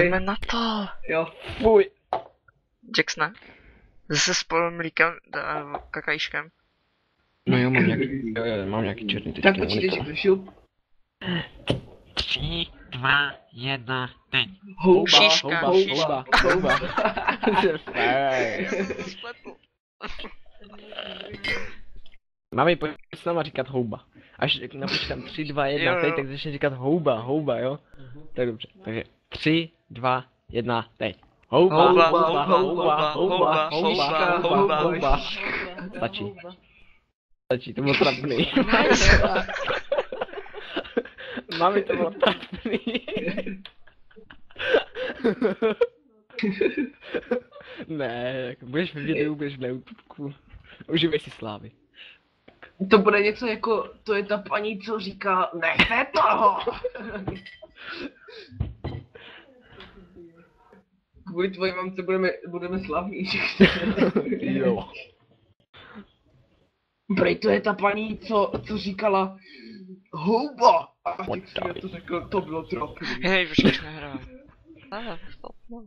jdeme na to. Jo. Fuj. Jax ne? Zase s mlíkem a kakajíškem. No jo, mám nějaký černý tečky Tak na počítej, monitor. že šup. 3, 2, 1, teď. Houba, Šiška, houba, houba. Spletl. Máme pojď s náma říkat houba. Až napočítám 3, 2, 1, Jo, teď, jo. tak začne říkat houba, jo? Tak dobře, takže 3, 2, 1, teď. Houba. Stačí, to bylo trapný. Mami, to bylo trapný. Ne, budeš v videu, budeš na YouTubeku. Uživej si slávy. To bude něco jako, to je ta paní, co říká, nechte toho! Kvůli tvojí mamce budeme slavní. Jo. Prej to je ta paní, co říkala houba! A teď si to řekl, to bylo trapný. Hej, počkej, už nehrál. Stop, no.